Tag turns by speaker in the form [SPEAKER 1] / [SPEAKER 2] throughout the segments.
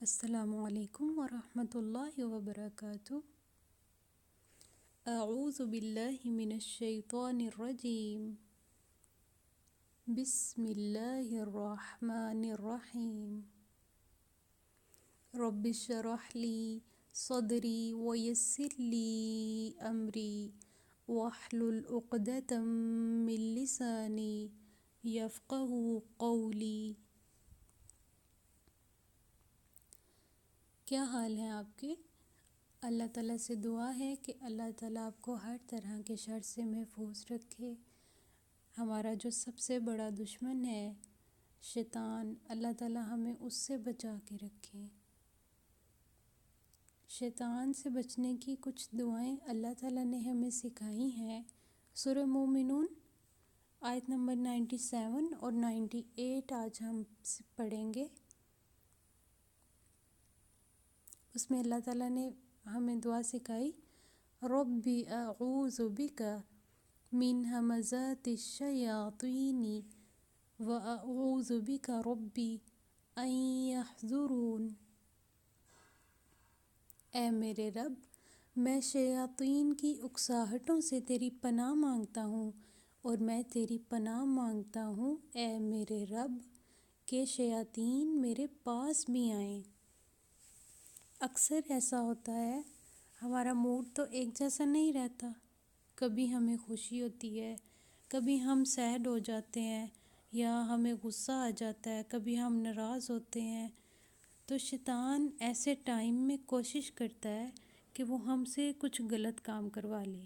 [SPEAKER 1] السلام علیکم ورحمۃ اللہ وبرکاتہ۔ اعوذ باللہ من الشیطان الرجیم، بسم اللہ الرحمن الرحیم۔ رب اشرح لی صدری ویسر لی امری واحلل عقدۃ من لسانی یفقہوا قولی۔ کیا حال ہیں آپ کے؟ اللہ تعالیٰ سے دعا ہے کہ اللہ تعالیٰ آپ کو ہر طرح کے شر سے محفوظ رکھے۔ ہمارا جو سب سے بڑا دشمن ہے شیطان، اللہ تعالیٰ ہمیں اس سے بچا کے رکھے۔ شیطان سے بچنے کی کچھ دعائیں اللہ تعالیٰ نے ہمیں سکھائی ہیں۔ سورہ مومنون آیت نمبر 97 اور 98 آج ہم پڑھیں گے۔ اس میں اللہ تعالیٰ نے ہمیں دعا سکھائی، رب اعوذ بک من ہمزات الشیاطین واعوذ بک رب ان یحضرون۔ اے میرے رب، میں شیاطین کی اکساہٹوں سے تیری پناہ مانگتا ہوں، اور میں تیری پناہ مانگتا ہوں اے میرے رب کہ شیاطین میرے پاس بھی آئیں۔ اکثر ایسا ہوتا ہے، ہمارا موڈ تو ایک جیسا نہیں رہتا، کبھی ہمیں خوشی ہوتی ہے، کبھی ہم سیڈ ہو جاتے ہیں یا ہمیں غصہ آ جاتا ہے، کبھی ہم ناراض ہوتے ہیں۔ تو شیطان ایسے ٹائم میں کوشش کرتا ہے کہ وہ ہم سے کچھ غلط کام کروا لے۔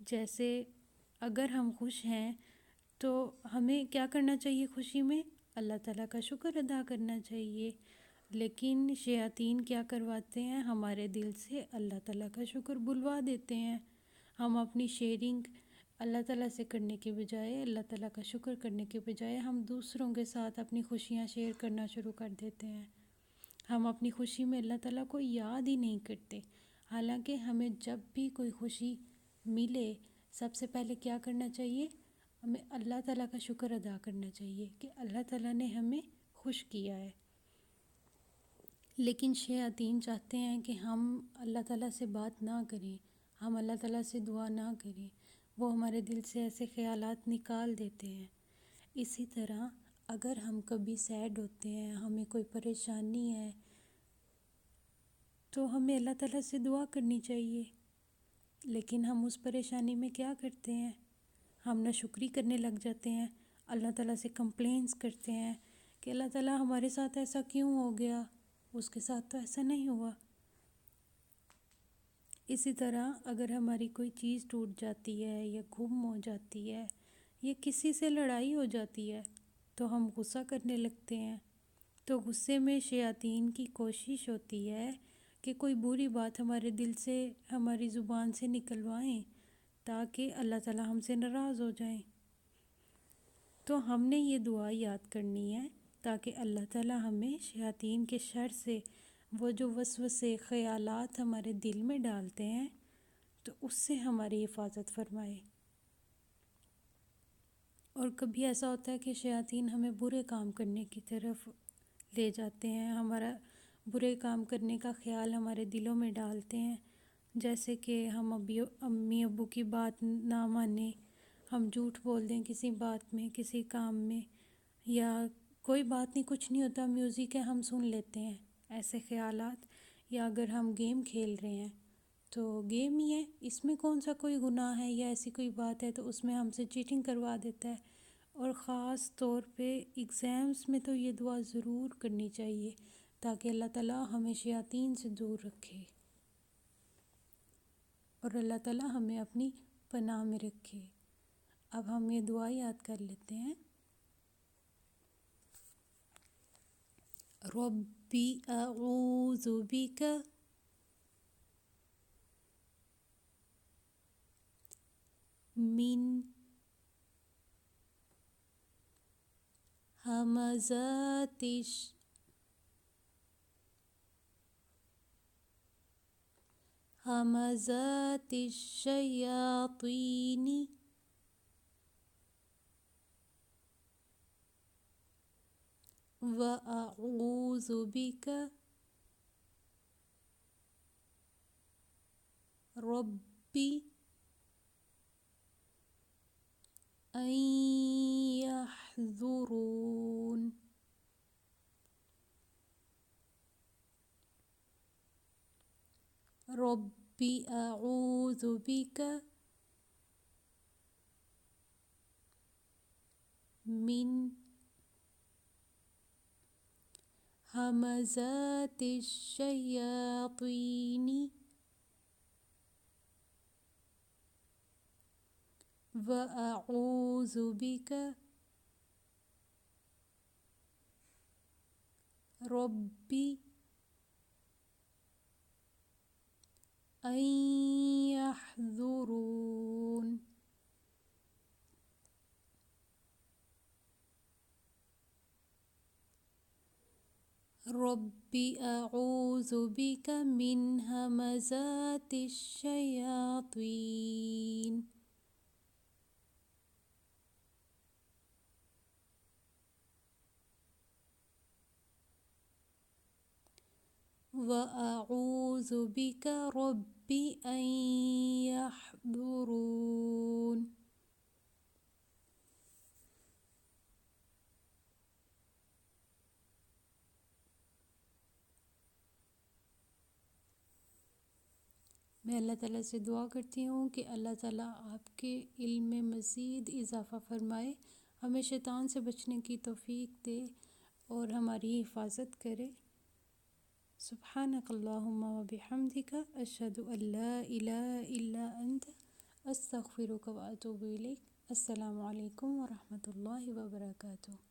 [SPEAKER 1] جیسے اگر ہم خوش ہیں تو ہمیں کیا کرنا چاہیے؟ خوشی میں اللہ تعالیٰ کا شکر ادا کرنا چاہیے، لیکن شیاطین کیا کرواتے ہیں؟ ہمارے دل سے اللہ تعالیٰ کا شکر بلوا دیتے ہیں۔ ہم اپنی شیئرنگ اللہ تعالیٰ سے کرنے کے بجائے، اللہ تعالیٰ کا شکر کرنے کے بجائے ہم دوسروں کے ساتھ اپنی خوشیاں شیئر کرنا شروع کر دیتے ہیں۔ ہم اپنی خوشی میں اللہ تعالیٰ کو یاد ہی نہیں کرتے، حالانکہ ہمیں جب بھی کوئی خوشی ملے سب سے پہلے کیا کرنا چاہیے؟ ہمیں اللہ تعالیٰ کا شکر ادا کرنا چاہیے کہ اللہ تعالیٰ نے ہمیں خوش کیا ہے۔ لیکن شیاطین چاہتے ہیں کہ ہم اللہ تعالیٰ سے بات نہ کریں، ہم اللہ تعالیٰ سے دعا نہ کریں، وہ ہمارے دل سے ایسے خیالات نکال دیتے ہیں۔ اسی طرح اگر ہم کبھی سیڈ ہوتے ہیں، ہمیں کوئی پریشانی ہے، تو ہمیں اللہ تعالیٰ سے دعا کرنی چاہیے، لیکن ہم اس پریشانی میں کیا کرتے ہیں؟ ہم ناشکری کرنے لگ جاتے ہیں، اللہ تعالیٰ سے کمپلینس کرتے ہیں کہ اللہ تعالیٰ ہمارے ساتھ ایسا کیوں ہو گیا، اس کے ساتھ تو ایسا نہیں ہوا۔ اسی طرح اگر ہماری کوئی چیز ٹوٹ جاتی ہے یا گم ہو جاتی ہے یا کسی سے لڑائی ہو جاتی ہے تو ہم غصہ کرنے لگتے ہیں۔ تو غصے میں شیاطین کی کوشش ہوتی ہے کہ کوئی بری بات ہمارے دل سے، ہماری زبان سے نکلوائیں تاکہ اللہ تعالیٰ ہم سے ناراض ہو جائیں۔ تو ہم نے یہ دعا یاد کرنی ہے تاکہ اللہ تعالیٰ ہمیں شیاطین کے شر سے، وہ جو وسوسے خیالات ہمارے دل میں ڈالتے ہیں، تو اس سے ہماری حفاظت فرمائے۔ اور کبھی ایسا ہوتا ہے کہ شیاطین ہمیں برے کام کرنے کی طرف لے جاتے ہیں، ہمارا برے کام کرنے کا خیال ہمارے دلوں میں ڈالتے ہیں، جیسے کہ ہم امی ابو کی بات نہ مانیں، ہم جھوٹ بول دیں کسی بات میں، کسی کام میں، یا کوئی بات نہیں، کچھ نہیں ہوتا، میوزک ہے ہم سن لیتے ہیں، ایسے خیالات۔ یا اگر ہم گیم کھیل رہے ہیں تو گیم ہی ہے، اس میں کون سا کوئی گناہ ہے یا ایسی کوئی بات ہے، تو اس میں ہم سے چیٹنگ کروا دیتا ہے۔ اور خاص طور پہ ایگزامس میں تو یہ دعا ضرور کرنی چاہیے تاکہ اللہ تعالیٰ ہمیں شیاطین سے دور رکھے اور اللہ تعالیٰ ہمیں اپنی پناہ میں رکھے۔ اب ہم یہ دعا یاد کر لیتے ہیں، ربی اعوذ بک من ہمزات الشیاطین واعوذ بک ربی ان يحضرون ربی اعوذ بک من همزات الشیاطین وأعوذ بک ربی ان يحضرون ربی اعوذ بک من همزات الشیاطین وأعوذ بک ربی ان يحضرون. میں اللہ تعالیٰ سے دعا کرتی ہوں کہ اللہ تعالیٰ آپ کے علم میں مزید اضافہ فرمائے، ہمیں شیطان سے بچنے کی توفیق دے اور ہماری حفاظت کرے۔ سبحانک اللہم و بحمدک اشہد ان لا الہ الا انت استغفرک و اتوب الیک۔ السلام علیکم ورحمۃ اللہ وبرکاتہ۔